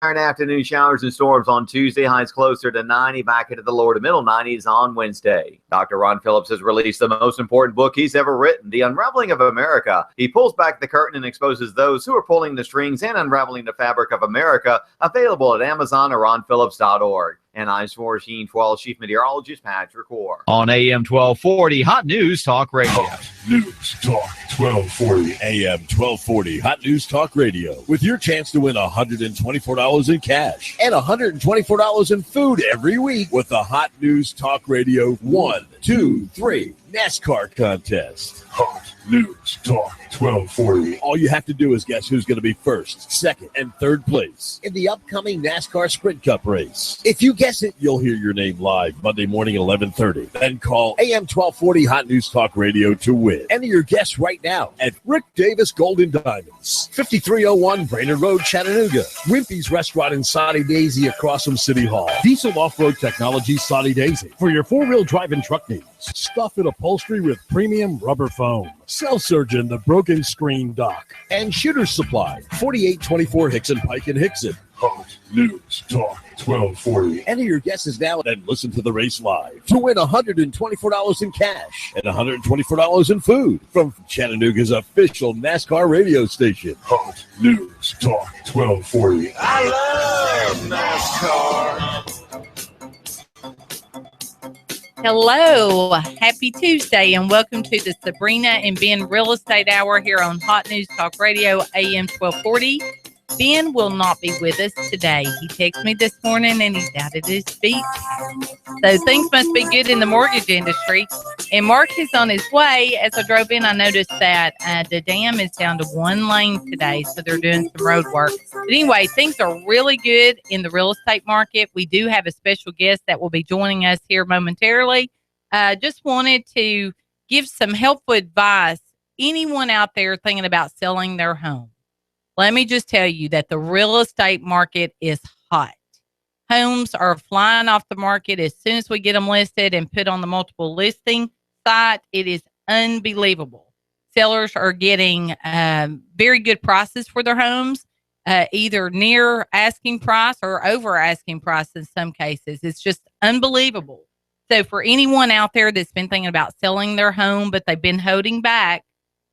Afternoon showers and storms on Tuesday, highs closer to 90, back into the lower to middle 90s on Wednesday. Dr. Ron Phillips has released the most important book he's ever written, The Unraveling of America. He pulls back the curtain and exposes those who are pulling the strings and unraveling the fabric of America, available at Amazon or ronphillips.org. And I'm Sports Team 12 Chief Meteorologist Patrick Orr. On AM 1240, Hot News Talk Radio. Hot News Talk 1240. AM 1240, Hot News Talk Radio. With your chance to win $124 in cash and $124 in food every week with the Hot News Talk Radio 1, 2, 3 NASCAR contest. Hot News Talk 1240. All you have to do is guess who's going to be first, second, and third place in the upcoming NASCAR Sprint Cup race. If you guess it, you'll hear your name live Monday morning at 11:30. Then call AM 1240 Hot News Talk Radio to win. Enter your guess right now at Rick Davis Golden Diamonds, 5301 Brainerd Road, Chattanooga. Wimpy's Restaurant in Soddy Daisy across from City Hall. Diesel Off-Road Technology Soddy Daisy for your four-wheel drive and truck needs. Stuff and upholstery with premium rubber foam. Cell Surgeon, the Broken Screen Dock. And Shooter's Supply, 4824 Hickson Pike in Hickson. Hot News Talk 1240. Enter your guesses now and listen to the race live to win $124 in cash and $124 in food from Chattanooga's official NASCAR radio station. Hot News Talk 1240. I love NASCAR. Hello, happy Tuesday, and welcome to the Sabrena and Ben Real Estate Hour here on Hot News Talk Radio, AM 1240. Ben will not be with us today. He texted me this morning and he's out at his feet. So things must be good in the mortgage industry. And Mark is on his way. As I drove in, I noticed that the dam is down to one lane today, so they're doing some road work. But anyway, things are really good in the real estate market. We do have a special guest that will be joining us here momentarily. Just wanted to give some helpful advice. Anyone out there thinking about selling their home? Let me just tell you that the real estate market is hot. Homes are flying off the market as soon as we get them listed and put on the multiple listing site. It is unbelievable. Sellers are getting very good prices for their homes, either near asking price or over asking price in some cases. It's just unbelievable. So for anyone out there that's been thinking about selling their home, but they've been holding back,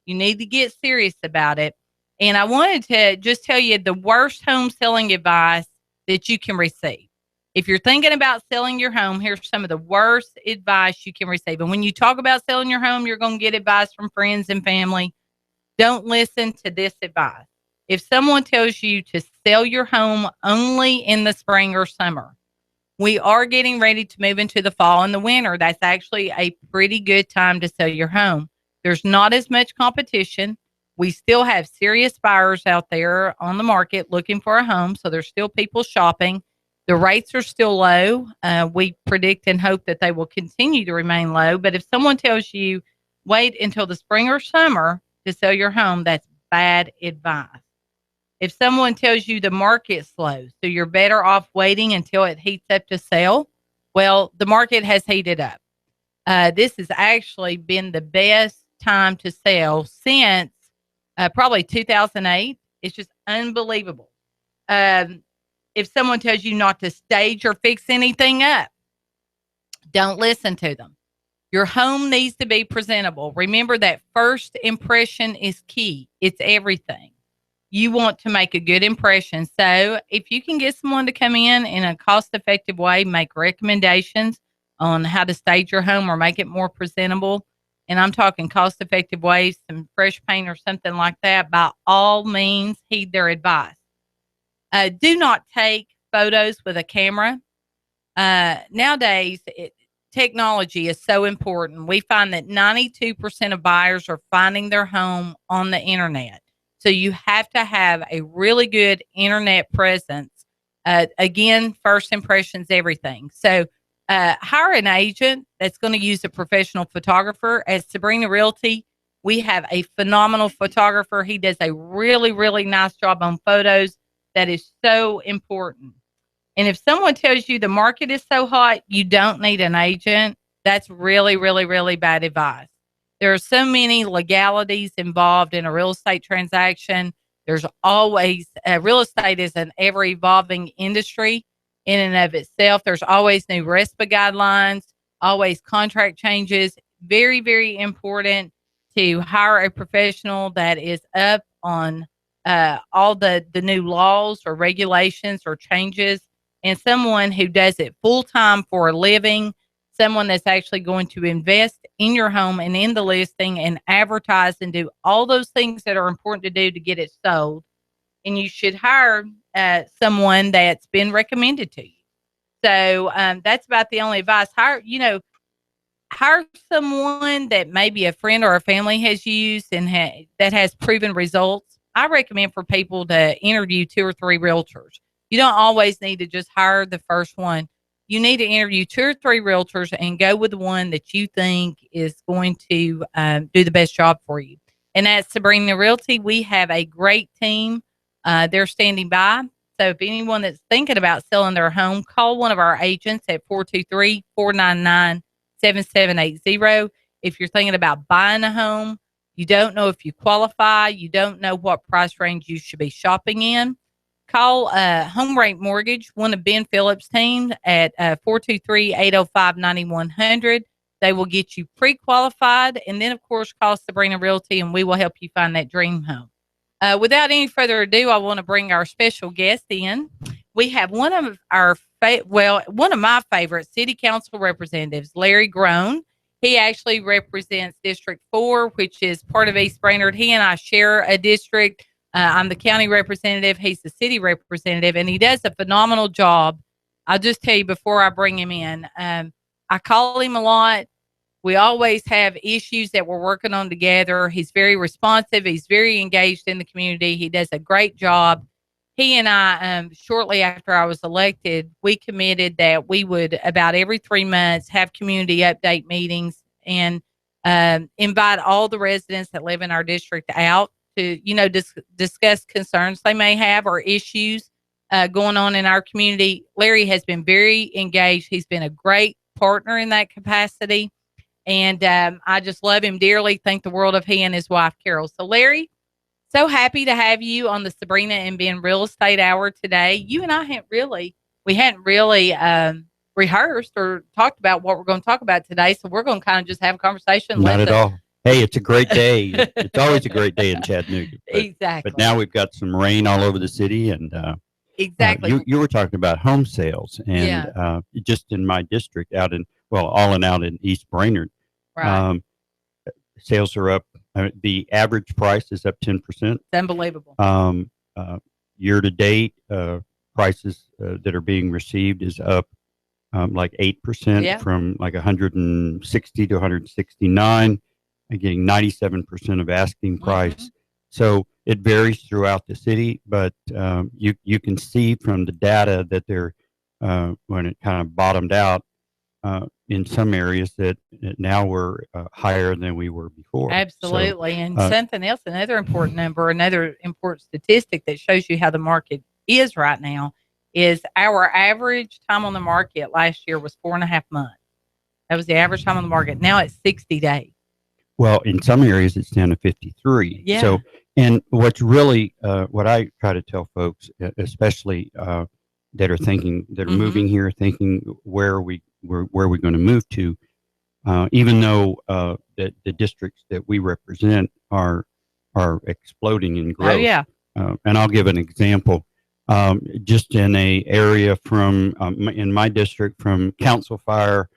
you need to get serious about it. And I wanted to just tell you the worst home selling advice that you can receive. If you're thinking about selling your home, here's some of the worst advice you can receive. And when you talk about selling your home, you're going to get advice from friends and family. Don't listen to this advice. If someone tells you to sell your home only in the spring or summer, we are getting ready to move into the fall and the winter. That's actually a pretty good time to sell your home. There's not as much competition. We still have serious buyers out there on the market looking for a home, so there's still people shopping. The rates are still low. We predict and hope that they will continue to remain low. But if someone tells you wait until the spring or summer to sell your home, that's bad advice. If someone tells you the market's slow, so you're better off waiting until it heats up to sell, well, the market has heated up. This has actually been the best time to sell since probably 2008. It's just unbelievable. If someone tells you not to stage or fix anything up, don't listen to them. Your home needs to be presentable. Remember that first impression is key. It's everything. You want to make a good impression. So if you can get someone to come in a cost-effective way, make recommendations on how to stage your home or make it more presentable, and I'm talking cost-effective ways, some fresh paint or something like that, by all means, heed their advice. Do not take photos with a camera. Nowadays, technology is so important. We find that 92% of buyers are finding their home on the internet. So you have to have a really good internet presence. Again, first impressions, everything. So hire an agent that's going to use a professional photographer. At Sabrena Realty, we have a phenomenal photographer. He does a really, really nice job on photos. That is so important. And if someone tells you the market is so hot, you don't need an agent, that's really, really, really bad advice. There are so many legalities involved in a real estate transaction. There's always real estate is an ever evolving industry in and of itself. There's always new RESPA guidelines, always contract changes. Very, very important to hire a professional that is up on all the new laws or regulations or changes, and someone who does it full time for a living, someone that's actually going to invest in your home and in the listing and advertise and do all those things that are important to do to get it sold. And you should hire someone that's been recommended to you. So that's about the only advice. Hire someone that maybe a friend or a family has used and that has proven results. I recommend for people to interview 2 or 3 realtors. You don't always need to just hire the first one. You need to interview 2 or 3 realtors and go with the one that you think is going to do the best job for you. And at Sabrena Realty, we have a great team. They're standing by. So if anyone that's thinking about selling their home, call one of our agents at 423-499-7780. If you're thinking about buying a home, you don't know if you qualify, you don't know what price range you should be shopping in, call Home Rate Mortgage, one of Ben Phillips' team at 423-805-9100. They will get you pre-qualified. And then, of course, call Sabrena Realty, and we will help you find that dream home. Without any further ado, I want to bring our special guest in. We have one of my favorite city council representatives, Larry Groen. He actually represents District 4, which is part of East Brainerd. He and I share a district. I'm the county representative. He's the city representative, and he does a phenomenal job. I'll just tell you before I bring him in, I call him a lot. We always have issues that we're working on together. He's very responsive. He's very engaged in the community. He does a great job. He and I, shortly after I was elected, we committed that we would about every 3 months have community update meetings and invite all the residents that live in our district out to, discuss concerns they may have or issues going on in our community. Larry has been very engaged. He's been a great partner in that capacity. And I just love him dearly. Think the world of he and his wife, Carol. So, Larry, so happy to have you on the Sabrena and Ben Real Estate Hour today. You and I hadn't really rehearsed or talked about what we're going to talk about today. So we're going to kind of just have a conversation. Not at all. Hey, it's a great day. It's always a great day in Chattanooga. Exactly. But now we've got some rain all over the city. And exactly. You were talking about home sales. And just in my district out in East Brainerd. Right. Sales are up. The average price is up 10%. It's unbelievable. Year to date, prices that are being received is up like 8% from like 160 to 169, and getting 97% of asking price. Mm-hmm. So it varies throughout the city, but you can see from the data that they're when it kind of bottomed out. In some areas that now we're higher than we were before. Absolutely. So, and something else, another important number, another important statistic that shows you how the market is right now is our average time on the market last year was 4.5 months. That was the average time on the market. Now it's 60 days. Well, in some areas it's down to 53. Yeah. So, and what's really, what I try to tell folks, especially that are moving here, thinking where are we going to move to, even though the districts that we represent are exploding in growth. Oh, yeah. And I'll give an example. Just in a area from in my district, from Council Fire,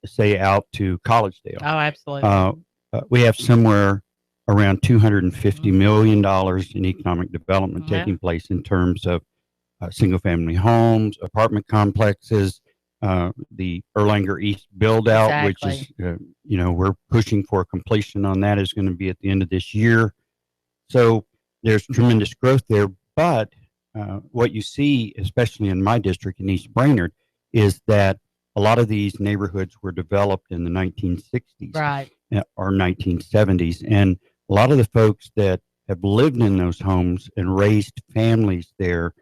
say out to Collegedale. Oh, absolutely. We have somewhere around $250 million in economic development taking place in terms of single-family homes, apartment complexes, the Erlanger East build-out, which is, we're pushing for completion on that, is going to be at the end of this year. So there's tremendous growth there. But what you see, especially in my district in East Brainerd, is that a lot of these neighborhoods were developed in the 1960s or 1970s. And a lot of the folks that have lived in those homes and raised families there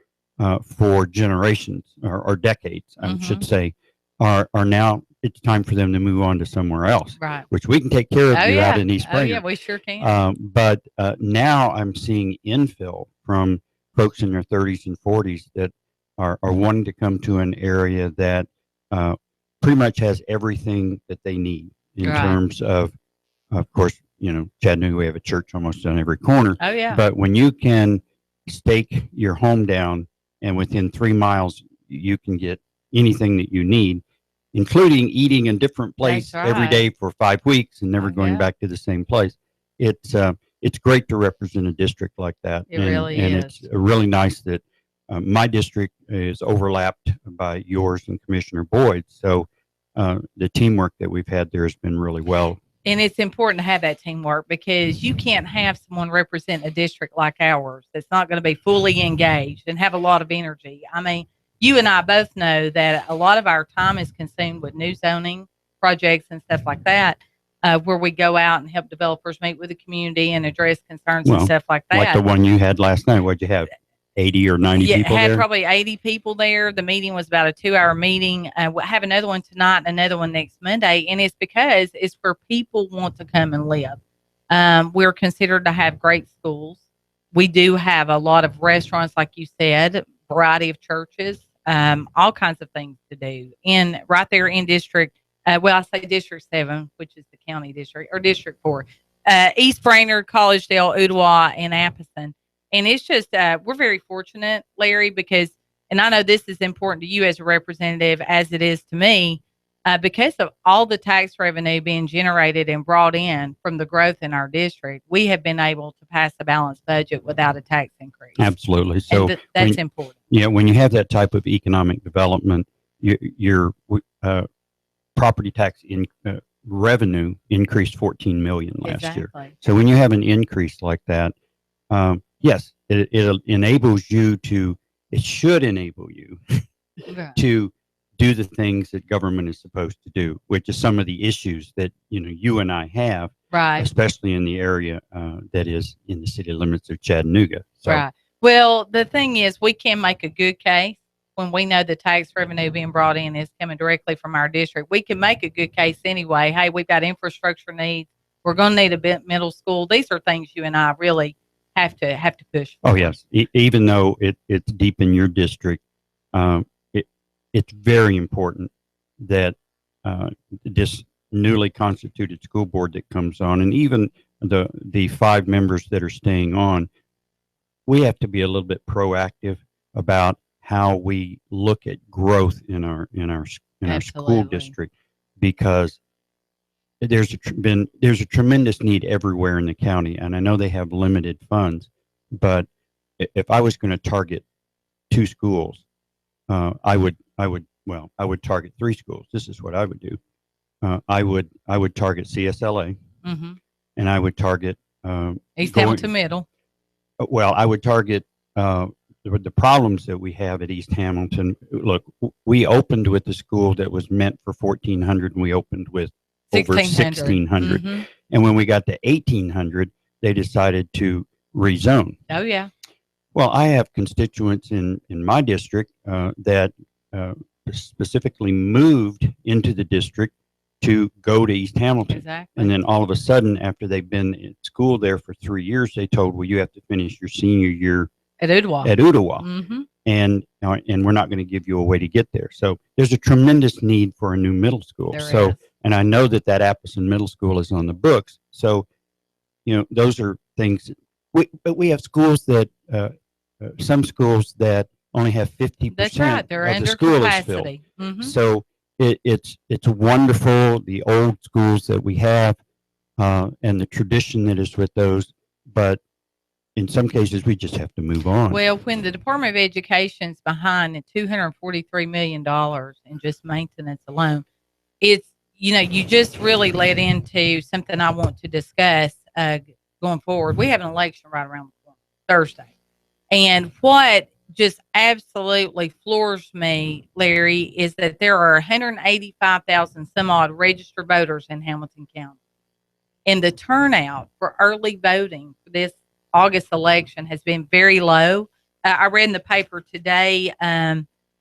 for generations or decades, I should say, are now it's time for them to move on to somewhere else, Right. which we can take care of you yeah. out in East Oh, Springer. yeah, we sure can. But now I'm seeing infill from folks in their 30s and 40s that are wanting to come to an area that pretty much has everything that they need in terms of course, Chattanooga, we have a church almost on every corner. Oh, yeah. But when you can stake your home down and within 3 miles, you can get anything that you need, including eating in different place every day for 5 weeks and never going back to the same place. It's great to represent a district like that. It really is. And it's really nice that my district is overlapped by yours and Commissioner Boyd. So the teamwork that we've had there has been really well. And it's important to have that teamwork because you can't have someone represent a district like ours that's not going to be fully engaged and have a lot of energy. I mean, you and I both know that a lot of our time is consumed with new zoning projects and stuff like that, where we go out and help developers meet with the community and address concerns and stuff like that. Like the one you had last night. What'd you have? 80 or 90 people there? Had probably 80 people there. The meeting was about a 2-hour meeting. We'll have another one tonight and another one next Monday. And it's because it's where people want to come and live. We're considered to have great schools. We do have a lot of restaurants, like you said, variety of churches, all kinds of things to do. And right there in District, I say District 7, which is the county district, or District 4, East Brainerd, Collegedale, Ooltewah, and Appleton. And it's just, we're very fortunate, Larry, because, and I know this is important to you as a representative, as it is to me, because of all the tax revenue being generated and brought in from the growth in our district, we have been able to pass a balanced budget without a tax increase. Absolutely. So that's important. Yeah, when you have that type of economic development, your property tax revenue increased $14 million last year. So when you have an increase like that, yes, it enables you to, it should enable you to do the things that government is supposed to do, which is some of the issues that, you and I have, especially in the area that is in the city limits of Chattanooga. So, Well, the thing is, we can make a good case when we know the tax revenue being brought in is coming directly from our district. We can make a good case anyway. Hey, we've got infrastructure needs. We're going to need a bit middle school. These are things you and I really have to push for. Oh, yes. Even though it's deep in your district, it's very important that this newly constituted school board that comes on, and even the 5 members that are staying on, we have to be a little bit proactive about how we look at growth in our school district, because there's a tremendous need everywhere in the county, and I know they have limited funds, but if I was going to target 2 schools, I would target 3 schools. This is what I would do. I would target CSLA, and I would target East Hamilton Middle. Well, I would target the problems that we have at East Hamilton. Look, we opened with the school that was meant for 1,400, and we opened with over 1,600. And when we got to 1,800, they decided to rezone. Oh, yeah. Well, I have constituents in my district that specifically moved into the district to go to East Hamilton. Exactly. And then all of a sudden, after they've been at school there for 3 years, they told, well, you have to finish your senior year at Ooltewah. And we're not going to give you a way to get there. So there's a tremendous need for a new middle school. There is. And I know that Appleton Middle School is on the books. So, those are things. But we have schools that, some schools that only have 50% That's right. They're of under the school capacity. is filled. So it's wonderful, the old schools that we have and the tradition that is with those. But in some cases, we just have to move on. Well, when the Department of Education's behind at $243 million in just maintenance alone, it's, you just really led into something I want to discuss going forward. We have an election right around the corner, Thursday. And what just absolutely floors me, Larry, is that there are 185,000 some odd registered voters in Hamilton County. And the turnout for early voting for this August election has been very low. I read in the paper today,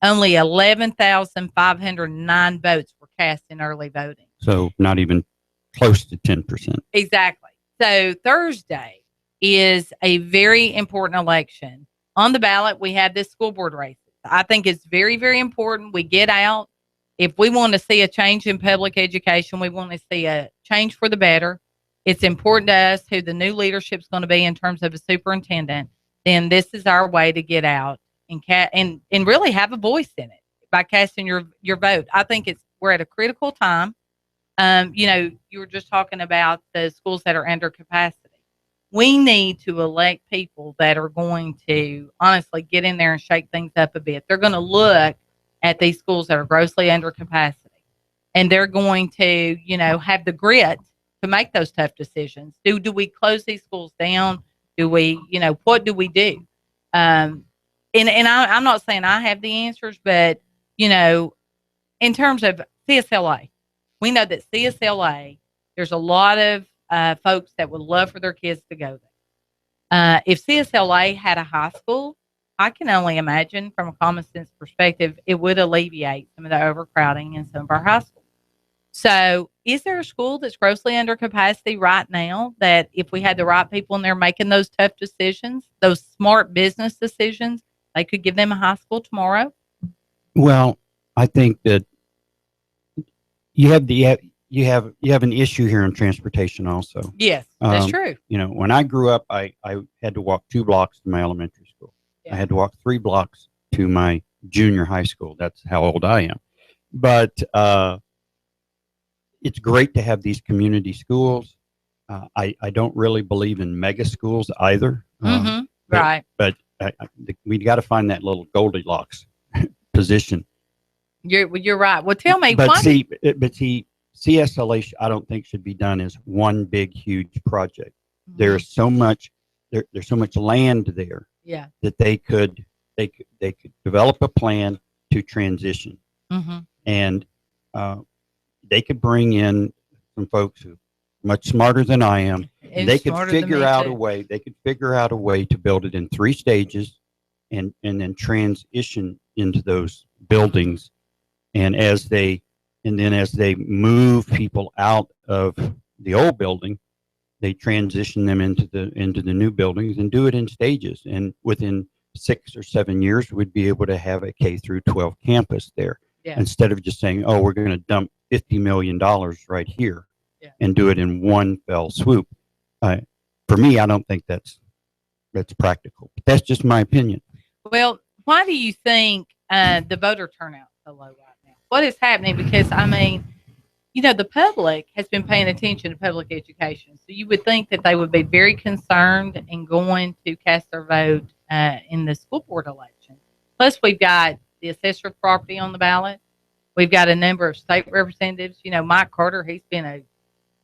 only 11,509 votes were cast in early voting. So not even close to 10%. Exactly. So Thursday is a very important election. On the ballot, we have this school board races. I think it's very, very important we get out. If we want to see a change in public education, we want to see a change for the better. It's important to us who the new leadership is going to be in terms of a superintendent. Then this is our way to get out and really have a voice in it by casting your vote. I think we're at a critical time. You were just talking about the schools that are under capacity. We need to elect people that are going to honestly get in there and shake things up a bit. They're going to look at these schools that are grossly under capacity, and they're going to, have the grit to make those tough decisions. Do we close these schools down? Do we, what do we do? And I'm not saying I have the answers, but, in terms of CSLA, we know that CSLA, there's a lot of folks that would love for their kids to go there. If CSLA had a high school, I can only imagine from a common sense perspective, it would alleviate some of the overcrowding in some of our high schools. So is there a school that's grossly under capacity right now that if we had the right people in there making those tough decisions, those smart business decisions, they could give them a high school tomorrow? Well, I think that you have an issue here in transportation also. Yes, that's true. When I grew up, I had to walk 2 blocks to my elementary school. Yeah. I had to walk 3 blocks to my junior high school. That's how old I am. But it's great to have these community schools. I don't really believe in mega schools either. Right. But we got to find that little Goldilocks position. You're right. Well, tell me. But see, CSLA, I don't think should be done as one big, huge project. Mm-hmm. There's so much land there. Yeah. That they could develop a plan to transition, and they could bring in some folks who are much smarter than I am. And they could figure out a way. They could figure out a way to build it in 3 stages, and then transition into those buildings. And as they move people out of the old building, they transition them into the new buildings and do it in stages. And within 6 or 7 years, we'd be able to have a K through 12 campus there, instead of just saying, "Oh, we're going to dump $50 million right here and do it in one fell swoop." For me, I don't think that's practical. But that's just my opinion. Well, why do you think the voter turnout so low right now? What is happening? Because the public has been paying attention to public education. So you would think that they would be very concerned and going to cast their vote in the school board election. Plus, we've got the assessor of property on the ballot. We've got a number of state representatives. Mike Carter, he's been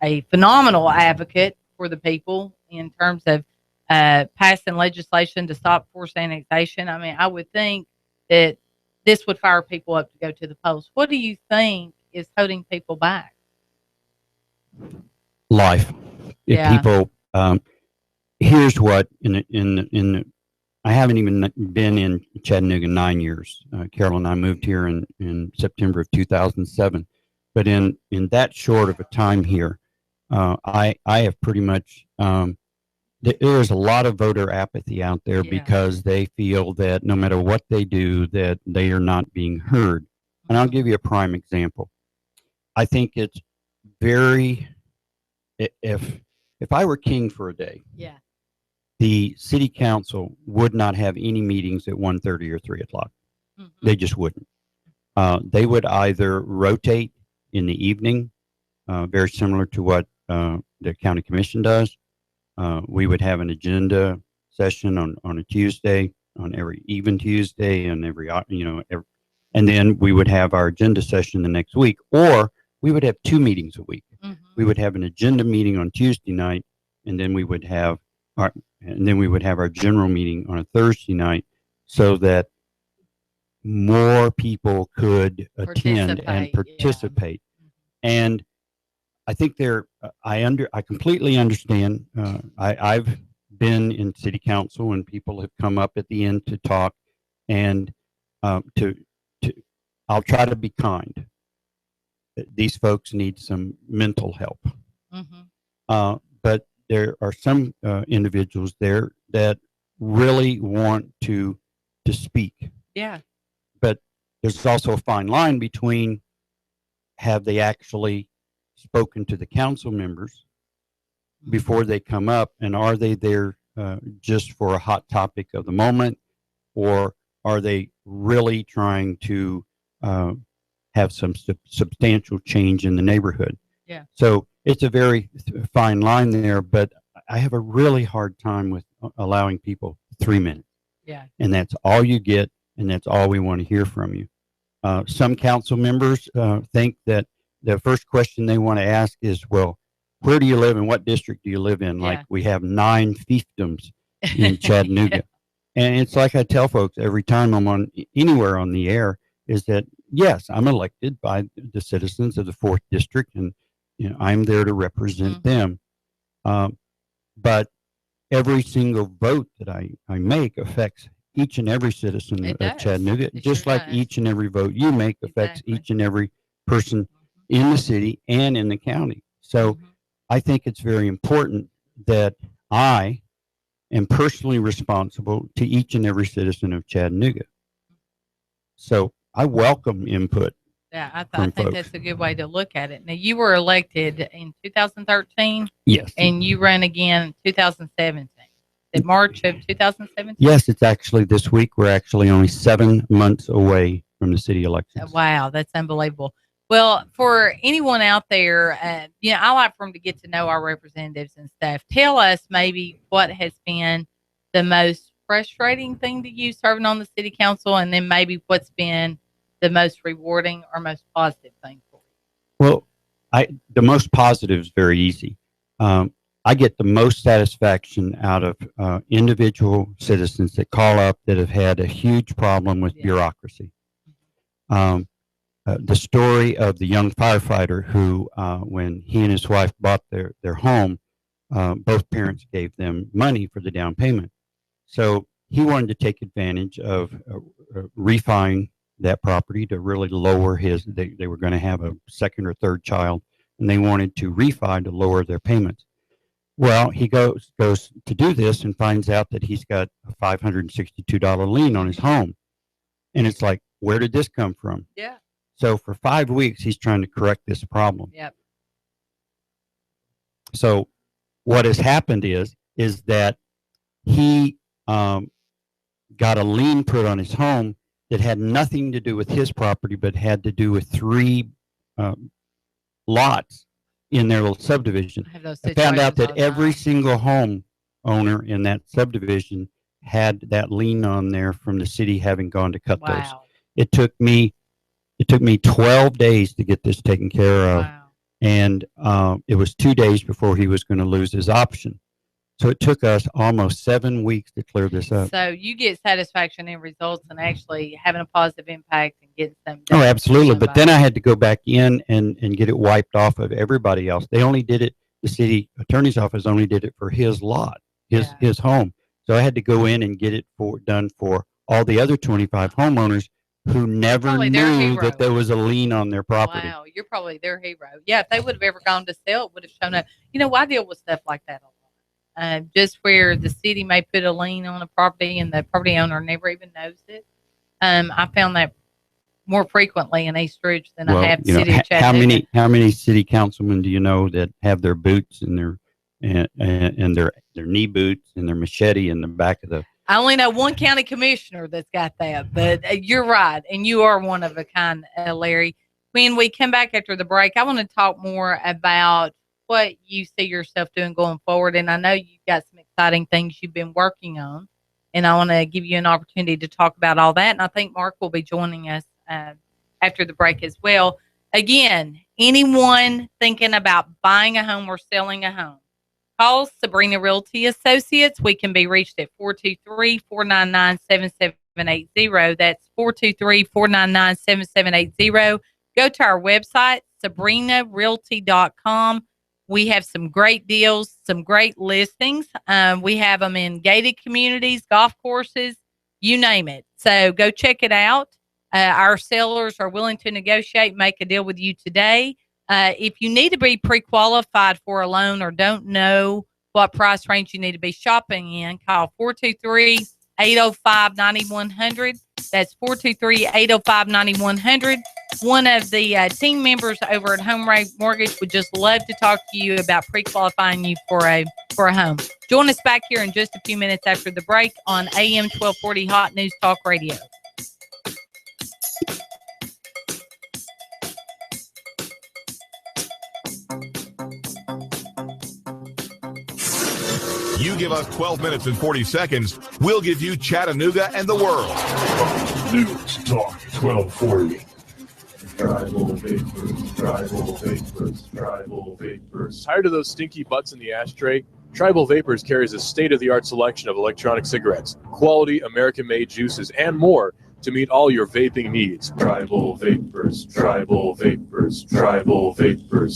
a phenomenal advocate for the people in terms of passing legislation to stop forced annexation. I would think that this would fire people up to go to the polls. What do you think is holding people back? Life. If people, here's what I haven't even been in Chattanooga 9 years. Carol and I moved here in September of 2007. But in that short of a time here, I have pretty much, there's a lot of voter apathy out there because they feel that no matter what they do, that they are not being heard. And I'll give you a prime example. I think it's if I were king for a day, the city council would not have any meetings at 1:30 or 3 o'clock. They just wouldn't. They would either rotate in the evening, very similar to what the county commission does. We would have an agenda session on a Tuesday, on every even Tuesday, and and then we would have our agenda session the next week, or we would have 2 meetings a week. We would have an agenda meeting on Tuesday night, and then we would have our general meeting on a Thursday night, so that more people could attend and participate. And I think I completely understand. I've been in city council and people have come up at the end to talk, and I'll try to be kind. these folks need some mental help. Mm-hmm. But there are some individuals there that really want to speak. Yeah. But there's also a fine line between, have they actually spoken to the council members before they come up, and are they there just for a hot topic of the moment, or are they really trying to have some substantial change in the neighborhood? Yeah. So it's a very fine line there, but I have a really hard time with allowing people 3 minutes. Yeah. And that's all you get, and that's all we want to hear from you. Some council members think that the first question they want to ask is, well, where do you live and what district do you live in? Yeah. Like we have 9 fiefdoms in Chattanooga. Yeah. And it's like I tell folks every time I'm on anywhere on the air, is that, yes, I'm elected by the citizens of the 4th district, and I'm there to represent them. But every single vote that I make affects each and every citizen of Chattanooga, just like each and every vote you make affects each and every person in the city and in the county. So I think it's very important that I am personally responsible to each and every citizen of Chattanooga. So I welcome input. Yeah, I think that's a good way to look at it. Now, you were elected in 2013. Yes. And you ran again in 2017. In March of 2017? Yes, it's actually this week. We're actually only 7 months away from the city elections. Wow, that's unbelievable. Well, for anyone out there, I like for them to get to know our representatives and stuff. Tell us maybe what has been the most frustrating thing to you serving on the city council, and then maybe what's been the most rewarding or most positive thing for you. Well, the most positive is very easy. I get the most satisfaction out of individual citizens that call up that have had a huge problem with bureaucracy. The story of the young firefighter who, when he and his wife bought their home, both parents gave them money for the down payment. So he wanted to take advantage of refining that property to really lower they were going to have a second or third child, and they wanted to refi to lower their payments. Well, he goes to do this and finds out that he's got a $562 lien on his home. And it's like, where did this come from? Yeah. So for 5 weeks, he's trying to correct this problem. Yep. So what has happened is that he got a lien put on his home that had nothing to do with his property, but had to do with 3 lots in their little subdivision. I found out that every single home owner in that subdivision had that lien on there from the city having gone to cut those. It took me 12 days to get this taken care of. Wow. And it was 2 days before he was going to lose his option. So it took us almost 7 weeks to clear this up. So you get satisfaction in results and actually having a positive impact and getting something Oh, done. absolutely. But then I had to go back in and get it wiped off of everybody else. They only did it, the city attorney's office only did it for his lot, his home. So I had to go in and get it done for all the other 25 homeowners who never knew that there was a lien on their property. Wow, you're probably their hero. Yeah, if they would have ever gone to sell, it would have shown up. I deal with stuff like that a lot. Just where the city may put a lien on a property and the property owner never even knows it. I found that more frequently in East Ridge than I have city of Chattanooga. How many city councilmen do you know that have their boots and their knee boots and their machete in the back of the? I only know one county commissioner that's got that, but you're right, and you are one of a kind, Larry. When we come back after the break, I want to talk more about what you see yourself doing going forward. And I know you've got some exciting things you've been working on, and I want to give you an opportunity to talk about all that. And I think Mark will be joining us after the break as well. Again, anyone thinking about buying a home or selling a home, call Sabrena Realty Associates. We can be reached at 423-499-7780. That's 423-499-7780. Go to our website, SabrenaRealty.com. We have some great deals, some great listings. We have them in gated communities, golf courses, you name it. So go check it out. Our sellers are willing to negotiate, make a deal with you today. If you need to be pre-qualified for a loan or don't know what price range you need to be shopping in, call 423-805-9100. That's 423-805-9100. One of the team members over at Home Rate Mortgage would just love to talk to you about pre-qualifying you for a home. Join us back here in just a few minutes after the break on AM 1240 Hot News Talk Radio. You give us 12 minutes and 40 seconds, we'll give you Chattanooga and the world. News Talk 1240. Tribal vapors. Tired of those stinky butts in the ashtray? Tribal Vapors carries a state-of-the-art selection of electronic cigarettes, quality American-made juices, and more to meet all your vaping needs. Tribal vapors.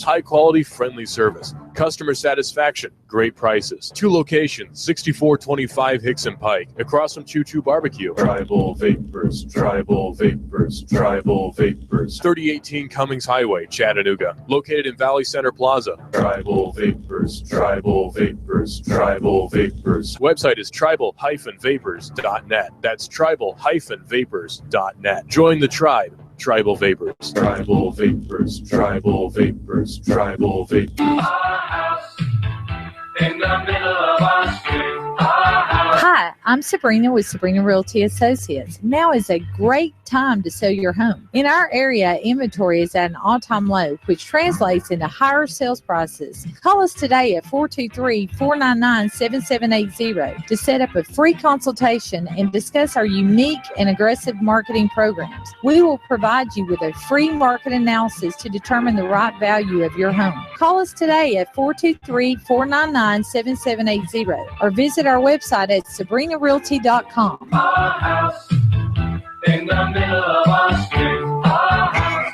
High-quality, friendly service, customer satisfaction, great prices. 2 locations, 6425 Hickson Pike, across from Choo Choo Barbecue. Tribal vapors. 3018 Cummings Highway, Chattanooga, located in Valley Center Plaza. Tribal vapors. Website is tribal-vapors.net. That's tribal-vapors.net. Join the tribe. Tribal Vapors. Tribal vapors. In the middle of our street. Hi, I'm Sabrena with Sabrena Realty Associates. Now is a great time to sell your home. In our area, inventory is at an all-time low, which translates into higher sales prices. Call us today at 423-499-7780 to set up a free consultation and discuss our unique and aggressive marketing programs. We will provide you with a free market analysis to determine the right value of your home. Call us today at 423-499-7780 or visit our website at SabrenaRealty.com. Our house in the middle of our street. Our house.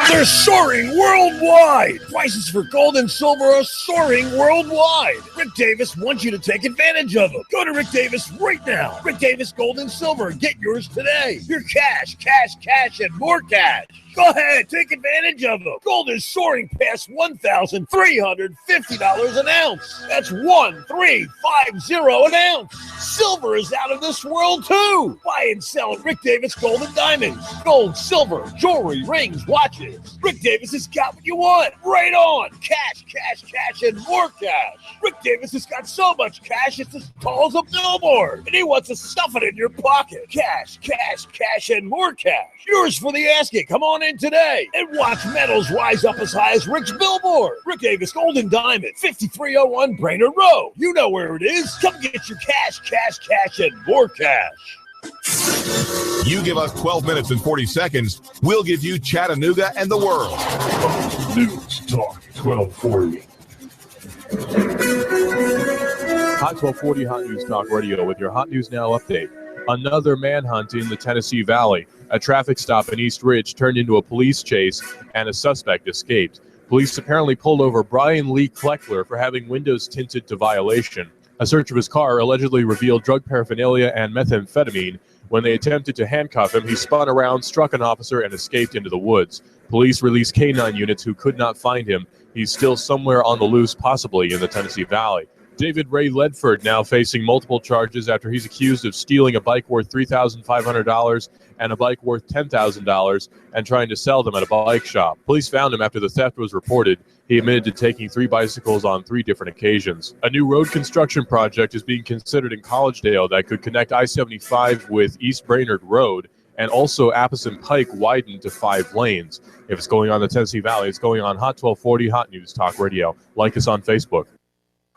They're soaring worldwide. Prices for gold and silver are soaring worldwide. Rick Davis wants you to take advantage of them. Go to Rick Davis right now. Rick Davis Gold and Silver. Get yours today. Your cash, and more cash. Go ahead, take advantage of them. Gold is soaring past $1,350 an ounce. That's 1,350 an ounce. Silver is out of this world too. Buy and sell at Rick Davis Gold and Diamonds. Gold, silver, jewelry, rings, watches. Rick Davis has got what you want. Right on. Cash, and more cash. Rick Davis has got so much cash it's as tall as a billboard. And he wants to stuff it in your pocket. Cash, and more cash. Yours for the asking. Come on in today and watch metals rise up as high as Rick's billboard. Rick Davis Gold and Diamond, 5301 Brainerd Road. You know where it is. Come get your cash, and more cash. You give us 12 minutes and 40 seconds, we'll give you Chattanooga and the world. News Talk 1240. Hot 1240 Hot News Talk Radio with your Hot News Now update. Another manhunt in the Tennessee Valley. A traffic stop in East Ridge turned into a police chase, and a suspect escaped. Police apparently pulled over Brian Lee Kleckler for having windows tinted to violation. A search of his car allegedly revealed drug paraphernalia and methamphetamine. When they attempted to handcuff him, he spun around, struck an officer, and escaped into the woods. Police released K-9 units who could not find him. He's still somewhere on the loose, possibly in the Tennessee Valley. David Ray Ledford now facing multiple charges after he's accused of stealing a bike worth $3,500 and a bike worth $10,000 and trying to sell them at a bike shop. Police found him after the theft was reported. He admitted to taking 3 bicycles on 3 different occasions. A new road construction project is being considered in Collegedale that could connect I-75 with East Brainerd Road and also Appleton Pike widened to 5 lanes. If it's going on in the Tennessee Valley, it's going on Hot 1240 Hot News Talk Radio. Like us on Facebook.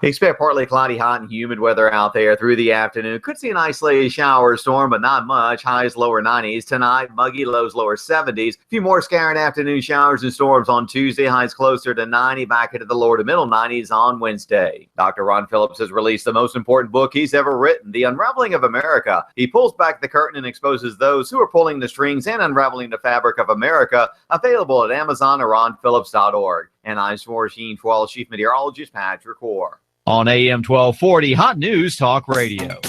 Expect partly cloudy, hot, and humid weather out there through the afternoon. Could see an isolated shower or storm, but not much. Highs lower 90s. Tonight, muggy, lows lower 70s. A few more scattered afternoon showers and storms on Tuesday. Highs closer to 90, back into the lower to middle 90s on Wednesday. Dr. Ron Phillips has released the most important book he's ever written, The Unraveling of America. He pulls back the curtain and exposes those who are pulling the strings and unraveling the fabric of America. Available at Amazon or ronphillips.org. And I'm Sheen Twelve Chief Meteorologist Patrick Orr. On AM 1240 Hot News Talk Radio.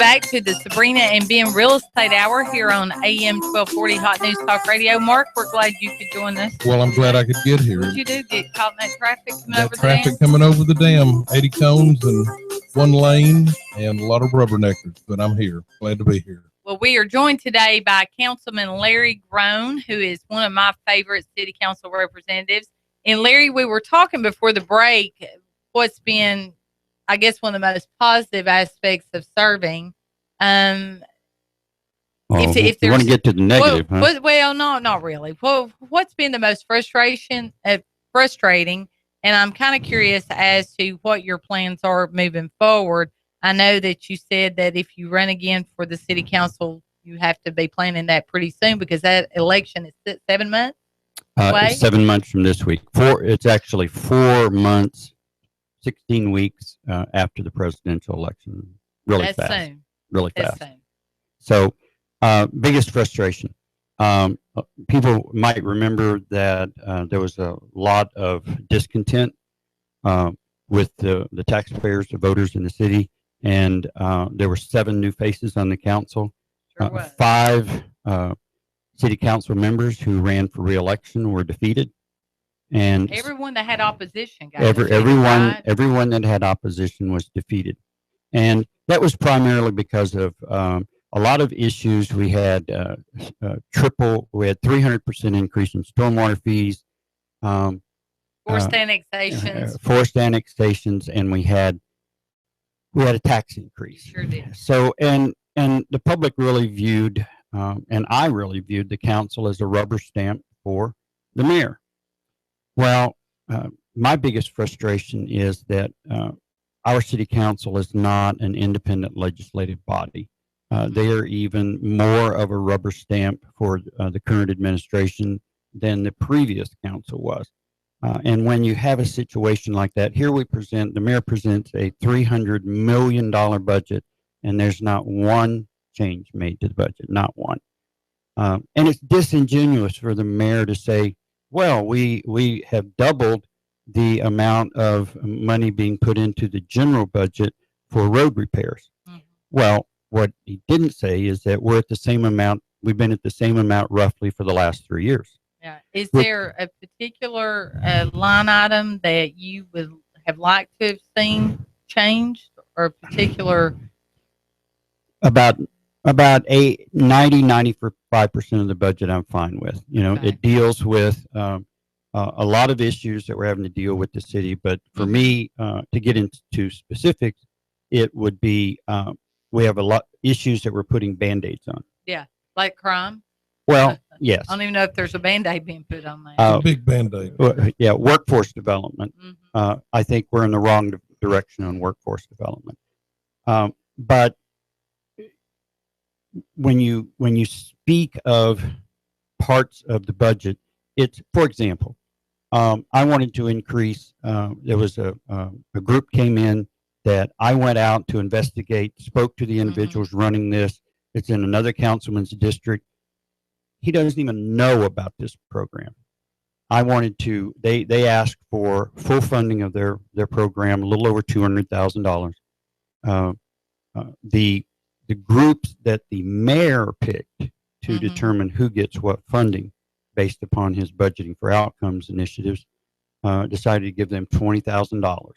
back to the Sabrena and Ben Real Estate Hour here on AM 1240 Hot News Talk Radio. Mark, we're glad you could join us. Well, I'm glad I could get here. What'd you do? Get caught in that traffic coming That over traffic the dam? coming over the dam, 80 cones and one lane and a lot of rubberneckers, but I'm here. Glad to be here. Well, we are joined today by Councilman Larry Groen, who is one of my favorite city council representatives. And Larry, we were talking before the break, what's been, I guess, one of the most positive aspects of serving. If you want to get to the negative, well, no, not really. Well, what's been the most frustrating? And I'm kind of curious as to what your plans are moving forward. I know that you said that if you run again for the city council, you have to be planning that pretty soon because that election is 7 months away. 7 months from this week. It's actually 4 months, 16 weeks after the presidential election. Really That's fast. soon. Really That's fast. soon. So, biggest frustration. People might remember that there was a lot of discontent with the taxpayers, the voters in the city. And there were 7 new faces on the council. Sure was. 5 city council members who ran for re-election were defeated. And Everyone that had opposition got everyone right? that had opposition was defeated. And that was primarily because of a lot of issues. We had we had 300% increase in stormwater fees. Forced annexations. Forced annexations, and we had a tax increase. Sure did. So, and the public really viewed, and I really viewed the council as a rubber stamp for the mayor. Well, my biggest frustration is that our city council is not an independent legislative body. They are even more of a rubber stamp for the current administration than the previous council was. And when you have a situation like that, here the mayor presents a $300 million budget, and there's not one change made to the budget, not one. And it's disingenuous for the mayor to say, well, we have doubled the amount of money being put into the general budget for road repairs. Mm-hmm. Well, what he didn't say is that we're at the same amount. We've been at the same amount roughly for the last 3 years. Yeah. Is there a particular line item that you would have liked to have seen changed, or a particular? About 95% of the budget I'm fine with. Okay. It deals with a lot of issues that we're having to deal with the city. But for me, to get into specifics, it would be we have a lot issues that we're putting Band-Aids on. Yeah, like crime. Well, yes. I don't even know if there's a Band-Aid being put on that. A big Band-Aid. Yeah, workforce development. Mm-hmm. I think we're in the wrong direction on workforce development. But when you speak of parts of the budget, it's, for example, I wanted to increase. There was a group came in that I went out to investigate, spoke to the individuals running this. It's in another councilman's district. He doesn't even know about this program. I wanted to, they asked for full funding of their program, a little over $200,000. The groups that the mayor picked to determine who gets what funding based upon his budgeting for outcomes initiatives decided to give them $20,000.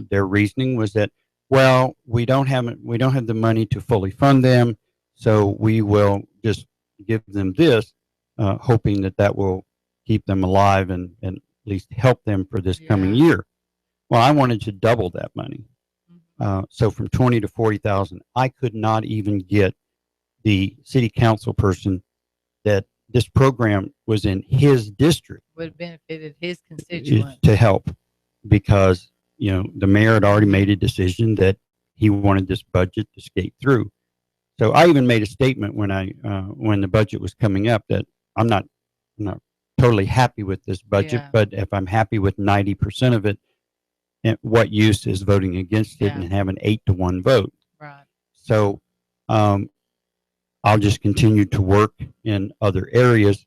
Their reasoning was that, well, we don't have the money to fully fund them, so we will just give them this, hoping that will keep them alive and at least help them for this coming year. Well, I wanted to double that money. So from 20 to 40,000, I could not even get the city council person that this program was in his district would have benefited his constituents to help, because the mayor had already made a decision that he wanted this budget to skate through. So I even made a statement when the budget was coming up that I'm not totally happy with this budget, but if I'm happy with 90% of it, what use is voting against it and having 8-1 vote? Right. So I'll just continue to work in other areas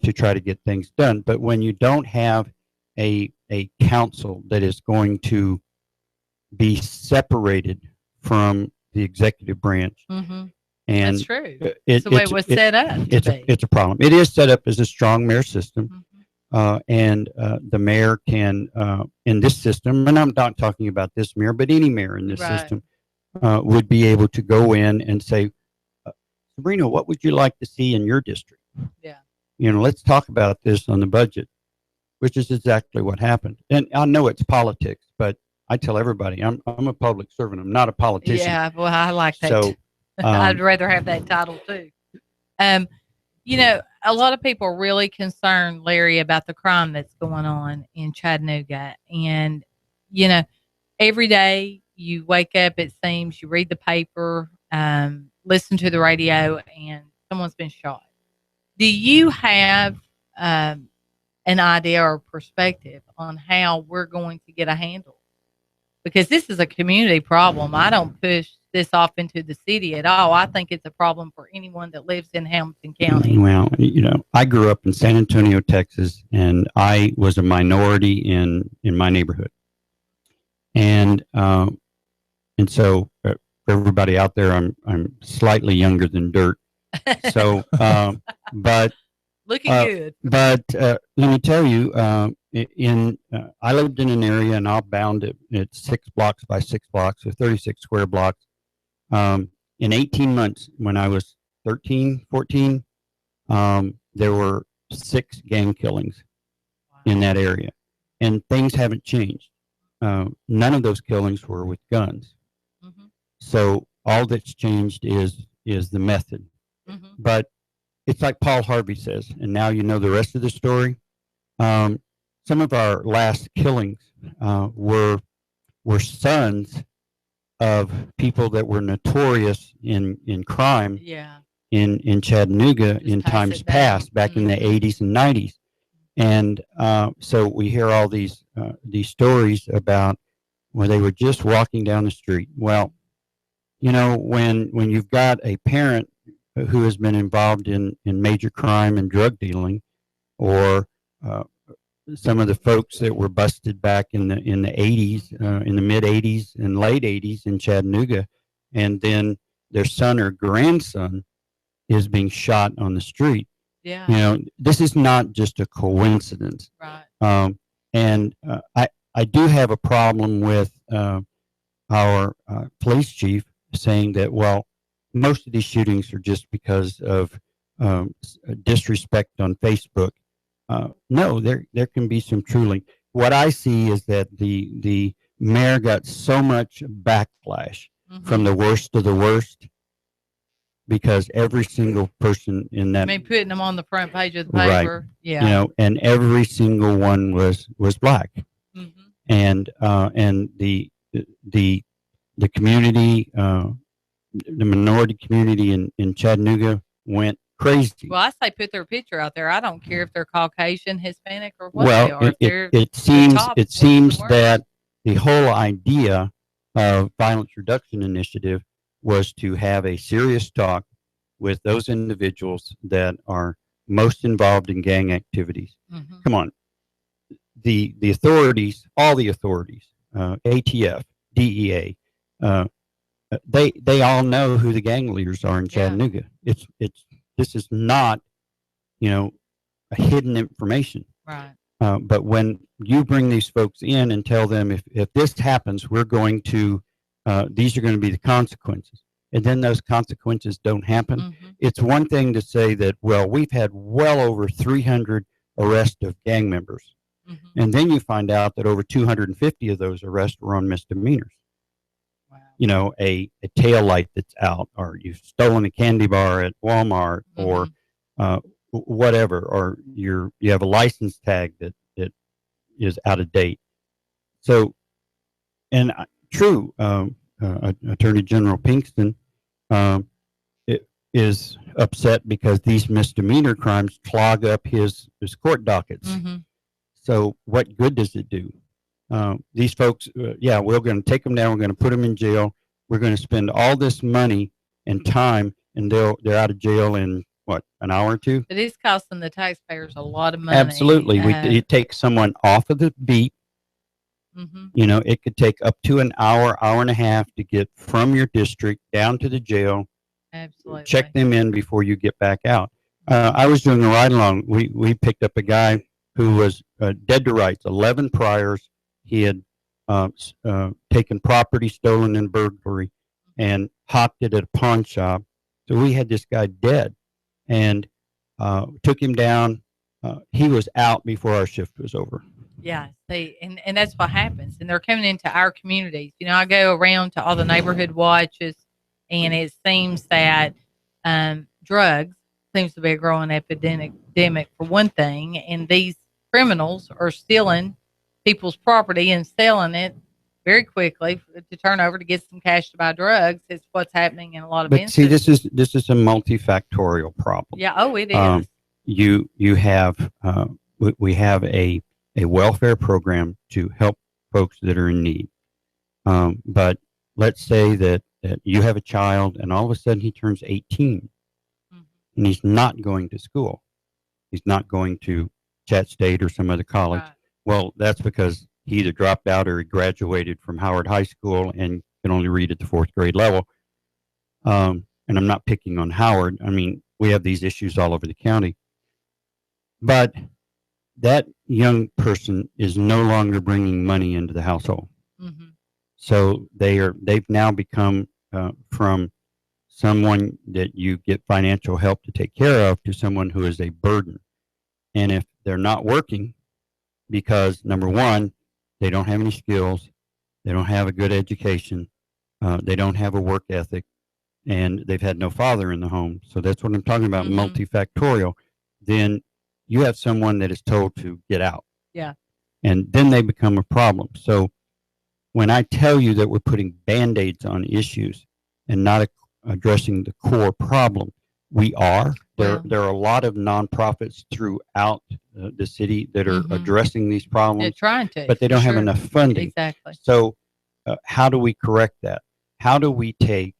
to try to get things done. But when you don't have a council that is going to be separated from the executive branch. Mm-hmm. And that's true. It's the way it was set up. It's a problem. It is set up as a strong mayor system. Mm-hmm. And the mayor can, in this system, and I'm not talking about this mayor, but any mayor in this system, would be able to go in and say, Sabrena, what would you like to see in your district? Yeah. Let's talk about this on the budget, which is exactly what happened. And I know it's politics, but I tell everybody I'm a public servant. I'm not a politician. Yeah, well, I like that. So I'd rather have that title too. A lot of people are really concerned, Larry, about the crime that's going on in Chattanooga. And, every day you wake up, it seems, you read the paper, listen to the radio, and someone's been shot. Do you have an idea or perspective on how we're going to get a handle? Because this is a community problem. I don't push this off into the city at all. I think it's a problem for anyone that lives in Hamilton County. Well, I grew up in San Antonio, Texas, and I was a minority in my neighborhood. And so for everybody out there, I'm slightly younger than dirt. So, but looking good. But let me tell you, I lived in an area, and I'll bound it at 6 blocks by 6 blocks, or 36 square blocks. In 18 months, when I was 13, 14, there were 6 gang killings in that area, and things haven't changed. None of those killings were with guns. Mm-hmm. So all that's changed is the method. Mm-hmm. But it's like Paul Harvey says, and now you know the rest of the story. Some of our last killings were sons of people that were notorious in crime in Chattanooga in times past, back in the 80s and 90s. And so we hear all these stories about where they were just walking down the street. Well, when you've got a parent who has been involved in major crime and drug dealing, or some of the folks that were busted back in the 80s, in the mid 80s and late 80s in Chattanooga, and then their son or grandson is being shot on the street. Yeah. This is not just a coincidence. Right. And I do have a problem with our police chief saying that, well, most of these shootings are just because of disrespect on Facebook. No, there can be some truly. What I see is that the mayor got so much backlash from the worst of the worst, because every single person in that, putting them on the front page of the paper, right? Yeah, and every single one was black, and the community, the minority community in Chattanooga went crazy. Well, I say put their picture out there. I don't care if they're Caucasian, Hispanic, or what well, they are. It seems that the whole idea of Violence Reduction Initiative was to have a serious talk with those individuals that are most involved in gang activities. Come on, the authorities, all the authorities, ATF, DEA, they all know who the gang leaders are in Chattanooga. This is not, a hidden information. Right. But when you bring these folks in and tell them, if this happens, we're going to, these are going to be the consequences, and then those consequences don't happen. It's one thing to say that, well, we've had well over 300 arrests of gang members. And then you find out that over 250 of those arrests were on misdemeanors. Wow. A tail light that's out, or you've stolen a candy bar at Walmart, or whatever, or you have a license tag that is out of date. So, and true, Attorney General Pinkston is upset because these misdemeanor crimes clog up his court dockets. So what good does it do? These folks, we're going to take them down. We're going to put them in jail. We're going to spend all this money and time, and they're out of jail in what, an hour or two? It is costing the taxpayers a lot of money. Absolutely. It takes someone off of the beat Mm-hmm. You know, it could take up to an hour, hour and a half to get from your district down to the jail. Absolutely. Check them in before you get back out. I was doing a ride along. We picked up a guy who was dead to rights, 11 priors. He had taken property stolen in burglary and hawked it at a pawn shop. So we had this guy dead and took him down. He was out before our shift was over. Yeah, see, and that's what happens. And they're coming into our communities. You know, I go around to all the neighborhood watches, and it seems that drugs seems to be a growing epidemic for one thing, and these criminals are stealing people's property and selling it very quickly to turn over to get some cash to buy drugs. It's what's happening in a lot of instances. See, this is a multifactorial problem. Yeah, oh, it is. You have we have a welfare program to help folks that are in need. But let's say that you have a child and all of a sudden he turns 18 and he's not going to school. He's not going to Chat State or some other college. Right. Well, that's because he either dropped out or he graduated from Howard High School and can only read at the 4th grade level. And I'm not picking on Howard. I mean, we have these issues all over the county. But that young person is no longer bringing money into the household. Mm-hmm. So they've now become from someone that you get financial help to take care of to someone who is a burden. And if they're not working because, number one, they don't have any skills, they don't have a good education, they don't have a work ethic, and they've had no father in the home. So that's what I'm talking about, multifactorial. Then you have someone that is told to get out. Yeah. And then they become a problem. So when I tell you that we're putting Band-Aids on issues and not addressing the core problem, we are. There are a lot of nonprofits throughout the city that are addressing these problems. They're trying to. But they don't have enough funding. Exactly. So how do we correct that? How do we take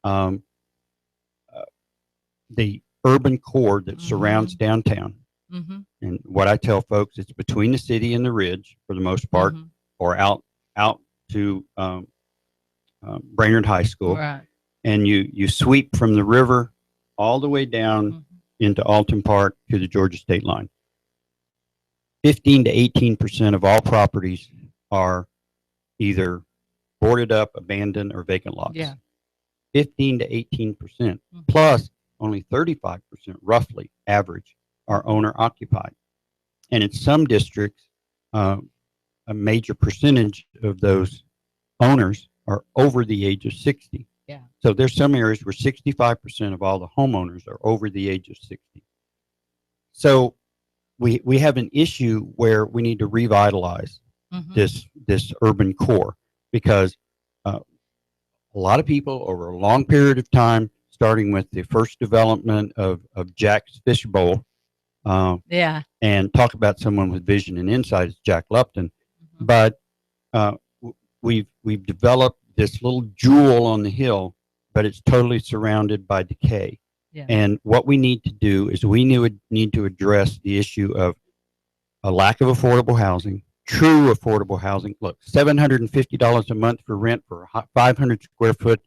the urban core that surrounds downtown? And what I tell folks, it's between the city and the ridge for the most part, or out to Brainerd High School. Right. And you sweep from the river all the way down into Alton Park to the Georgia state line. 15 to 18% of all properties are either boarded up, abandoned, or vacant lots. Yeah. 15 to 18%. Plus, only 35%, roughly, average, are owner occupied. And in some districts, a major percentage of those owners are over the age of 60. Yeah. So there's some areas where 65% of all the homeowners are over the age of 60. So we have an issue where we need to revitalize this urban core, because a lot of people over a long period of time, starting with the first development of Jack's Fish Bowl, and talk about someone with vision and insight is Jack Lupton. But we've developed this little jewel on the hill, but it's totally surrounded by decay. Yeah. And what we need to do is we need to address the issue of a lack of affordable housing, true affordable housing. Look, $750 a month for rent for a 500 square foot,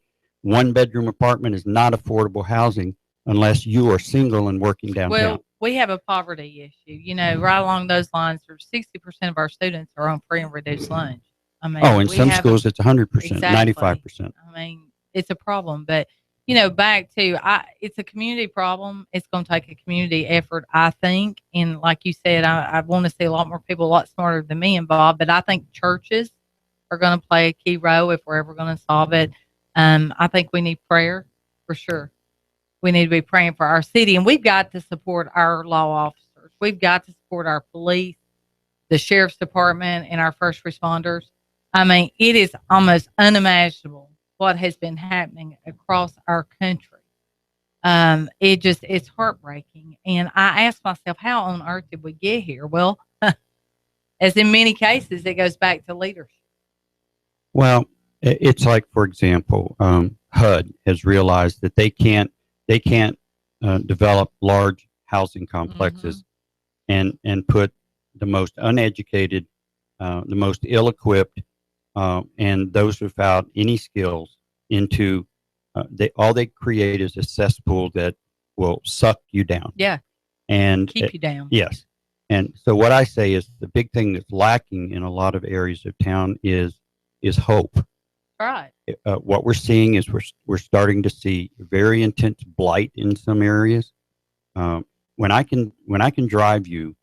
1-bedroom apartment is not affordable housing unless you are single and working downtown. Well, we have a poverty issue. You know, right along those lines, 60% of our students are on free and reduced lunch. I mean, in some schools it's 100%, 95%. I mean, it's a problem. But, you know, back to, it's a community problem. It's going to take a community effort, I think. And like you said, I want to see a lot more people a lot smarter than me involved. But I think churches are going to play a key role if we're ever going to solve it. I think we need prayer for sure. We need to be praying for our city, and we've got to support our law officers. We've got to support our police, the sheriff's department, and our first responders. I mean, it is almost unimaginable what has been happening across our country. It's heartbreaking. And I ask myself, how on earth did we get here? Well, as in many cases, it goes back to leadership. Well, it's like, for example, HUD has realized that they can't develop large housing complexes and put the most uneducated the most ill-equipped, and those without any skills into all they create is a cesspool that will suck you down. Yeah. And keep you down. Yes. And so what I say is the big thing that's lacking in a lot of areas of town is hope. Right. What we're seeing is we're starting to see very intense blight in some areas. When I can drive you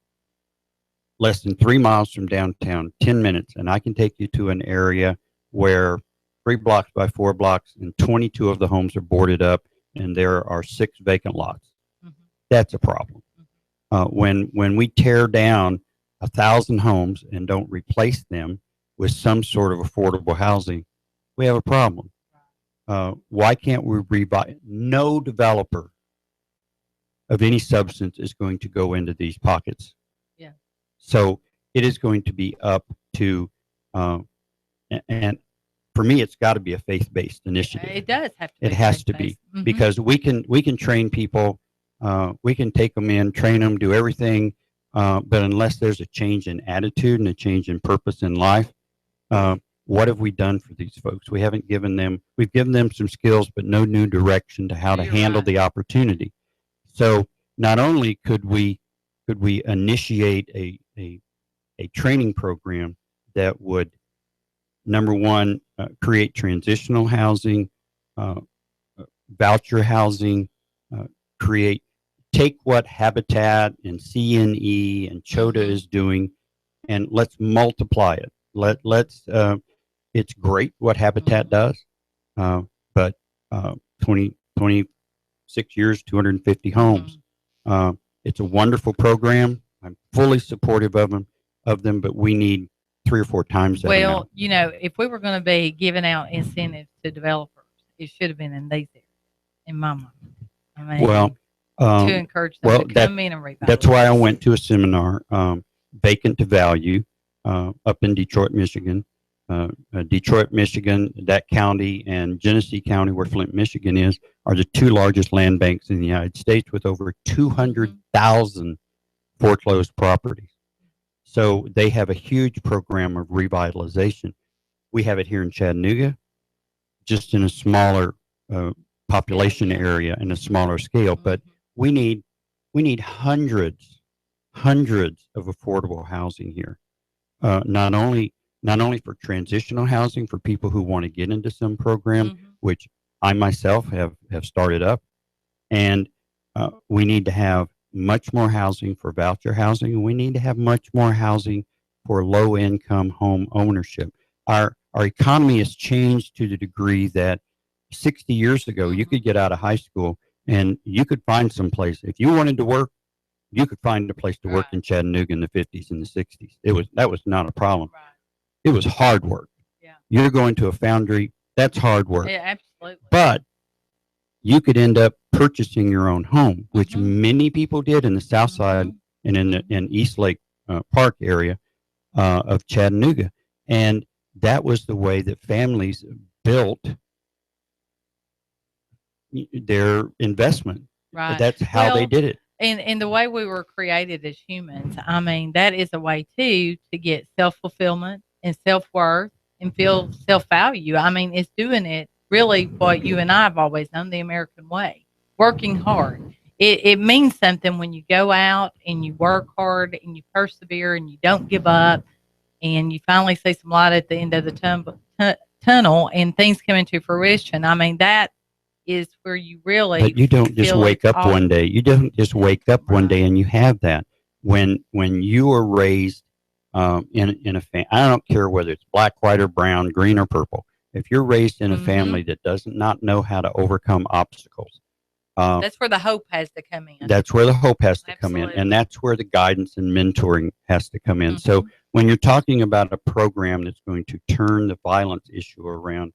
less than 3 miles from downtown, 10 minutes, and I can take you to an area where 3 blocks by 4 blocks and 22 of the homes are boarded up and there are 6 vacant lots. Mm-hmm. That's a problem. Mm-hmm. When we tear down 1,000 homes and don't replace them with some sort of affordable housing, we have a problem. Why can't we rebuy? No developer of any substance is going to go into these pockets. Yeah. So it is going to be up to, and for me, it's got to be a faith-based initiative. It does have to be. It has to be, mm-hmm. because we can train people, we can take them in, train them, do everything, but unless there's a change in attitude and a change in purpose in life, what have we done for these folks? We've given them some skills, but no new direction to how to handle the opportunity. So not only could we initiate a training program that would, number one, create transitional housing, voucher housing, take what Habitat and CNE and CHOTA is doing, and let's multiply it. Let's it's great what Habitat does, but 26 years, 250 homes. It's a wonderful program. I'm fully supportive of them, but we need 3 or 4 times that amount. If we were going to be giving out incentives to developers, it should have been in these areas, in my mind. I mean, to encourage them to come in and revitalize. That's why I went to a seminar, Vacant to Value, up in Detroit, Michigan. Detroit, Michigan, that county, and Genesee County, where Flint, Michigan is, are the 2 largest land banks in the United States, with over 200,000 foreclosed properties. So they have a huge program of revitalization. We have it here in Chattanooga, just in a smaller population area and a smaller scale. But we need hundreds of affordable housing here. Not only for transitional housing for people who want to get into some program, which I myself have started up, and we need to have much more housing for voucher housing, and we need to have much more housing for low-income home ownership. Our economy has changed to the degree that 60 years ago, you could get out of high school and you could find some place. If you wanted to work, you could find a place to work in Chattanooga in the 50s and the 60s. That was not a problem. Right. It was hard work. Yeah. You're going to a foundry, that's hard work. Yeah, absolutely. But you could end up purchasing your own home, which many people did in the South Side and in East Lake Park area of Chattanooga. And that was the way that families built their investment. Right. That's how they did it. And the way we were created as humans, I mean, that is a way too to get self-fulfillment and self-worth and feel self-value. I mean, it's doing it really what you and I have always known, the American way, working hard. It means something when you go out and you work hard and you persevere and you don't give up and you finally see some light at the end of the tunnel and things come into fruition. I mean, that is where you really. But you don't just wake up one day. You don't just wake up one day and you have that. When you are raised in a family, I don't care whether it's black, white, or brown, green, or purple. If you're raised in a family that does not know how to overcome obstacles, that's where the hope has to come in. That's where the hope has to come in, and that's where the guidance and mentoring has to come in. So when you're talking about a program that's going to turn the violence issue around,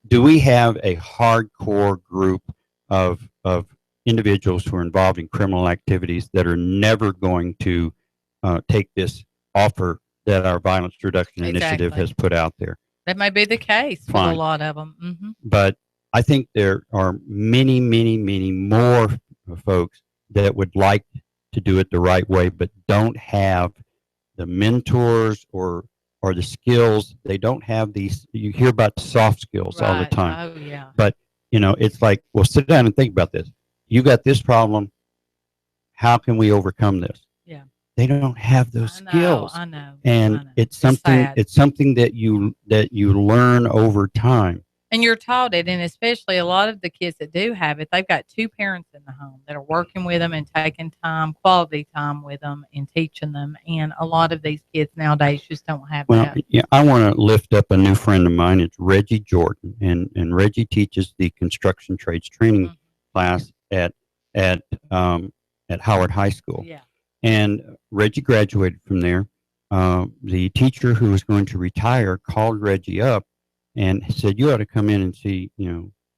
do we have a hardcore group of individuals who are involved in criminal activities that are never going to take this offer that our violence reduction initiative has put out there? That may be the case for a lot of them. But I think there are many, many, many more folks that would like to do it the right way, but don't have mentors or the skills. They don't have these. You hear about the soft skills all the Right. time. Oh, yeah. But, it's like, well, sit down and think about this. You got this problem. How can we overcome this? Yeah. They don't have those skills. I know. And it's something that you learn over time. And you're taught it, and especially a lot of the kids that do have it, they've got two parents in the home that are working with them and taking quality time with them and teaching them. And a lot of these kids nowadays just don't have that. Yeah, I want to lift up a new friend of mine. It's Reggie Jordan, and Reggie teaches the construction trades training class at Howard High School. Yeah. And Reggie graduated from there. The teacher who was going to retire called Reggie up and said, "You ought to come in and see,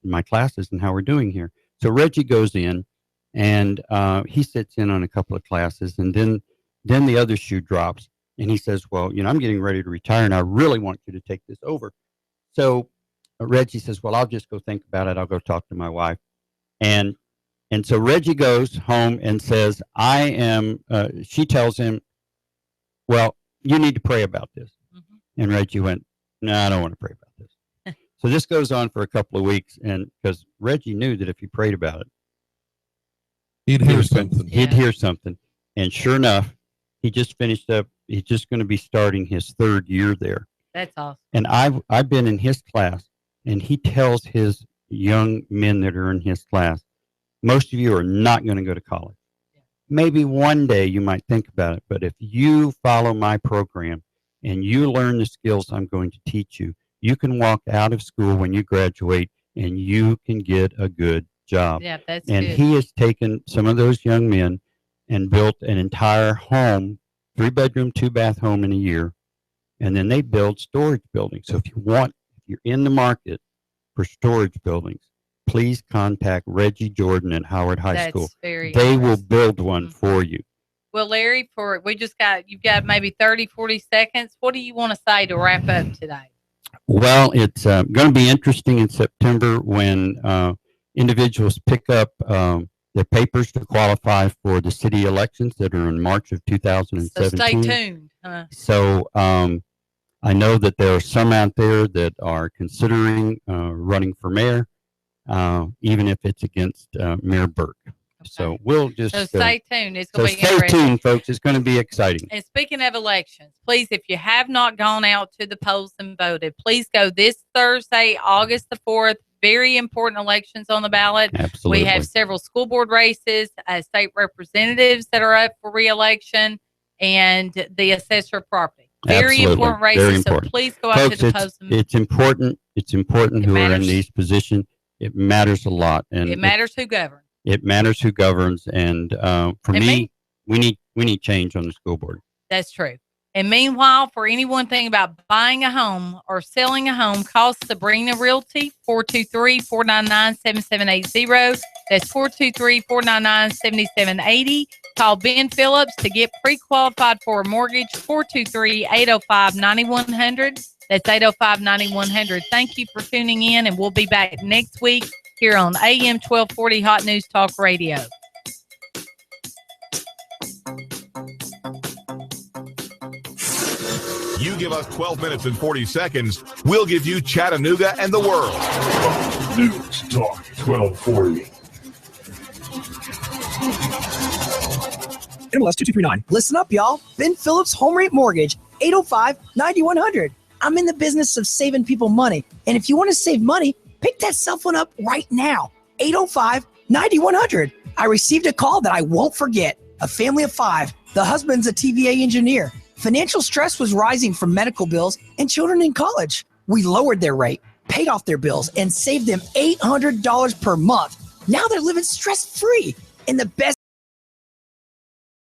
my classes and how we're doing here." So Reggie goes in, and he sits in on a couple of classes, and then the other shoe drops, and he says, "Well, I'm getting ready to retire, and I really want you to take this over." So Reggie says, "Well, I'll just go think about it. I'll go talk to my wife." And so Reggie goes home and says, she tells him, "Well, you need to pray about this." Mm-hmm. And Reggie went, "No, I don't want to pray about this." So this goes on for a couple of weeks, and because Reggie knew that if he prayed about it, he'd hear something. He'd hear something. And sure enough, he just finished up. He's just going to be starting his third year there. That's awesome. And I've been in his class, and he tells his young men that are in his class, most of you are not going to go to college. Maybe one day you might think about it, but if you follow my program and you learn the skills I'm going to teach you, you can walk out of school when you graduate and you can get a good job. Yeah, that's and good. he has taken some of those young men and built an entire home, 3-bedroom, 2-bath home in a year. And then they build storage buildings. So if you're in the market for storage buildings, please contact Reggie Jordan at Howard High School. They will build one for you. Well, Larry, you've got maybe 30, 40 seconds. What do you want to say to wrap up today? Well, it's going to be interesting in September when individuals pick up their papers to qualify for the city elections that are in March of 2017. So stay tuned. So I know that there are some out there that are considering running for mayor, even if it's against Mayor Burke. Okay. So we'll just stay tuned. It's going to be interesting. Stay tuned, folks. It's going to be exciting. And speaking of elections, please, if you have not gone out to the polls and voted, please go this Thursday, August the 4th. Very important elections on the ballot. Absolutely. We have several school board races, state representatives that are up for re-election, and the assessor of property. Very Absolutely. Important races. Very important. So please go out folks, to the polls. It's important. It's important who are in these positions. It matters a lot, and it matters who governs. It matters who governs, and for me, we need change on the school board. That's true. And meanwhile, for anyone thinking about buying a home or selling a home, call Sabrena Realty, 423-499-7780. That's 423-499-7780. Call Ben Phillips to get pre-qualified for a mortgage, 423-805-9100. That's 805-9100. Thank you for tuning in, and we'll be back next week here on AM 1240 Hot News Talk Radio. You give us 12 minutes and 40 seconds, we'll give you Chattanooga and the world. News Talk 1240. MLS 2239. Listen up, y'all. Ben Phillips Home Rate Mortgage, 805-9100. I'm in the business of saving people money. And if you want to save money, pick that cell phone up right now. 805-9100. I received a call that I won't forget. A family of 5. The husband's a TVA engineer. Financial stress was rising from medical bills and children in college. We lowered their rate, paid off their bills, and saved them $800 per month. Now they're living stress-free. And the best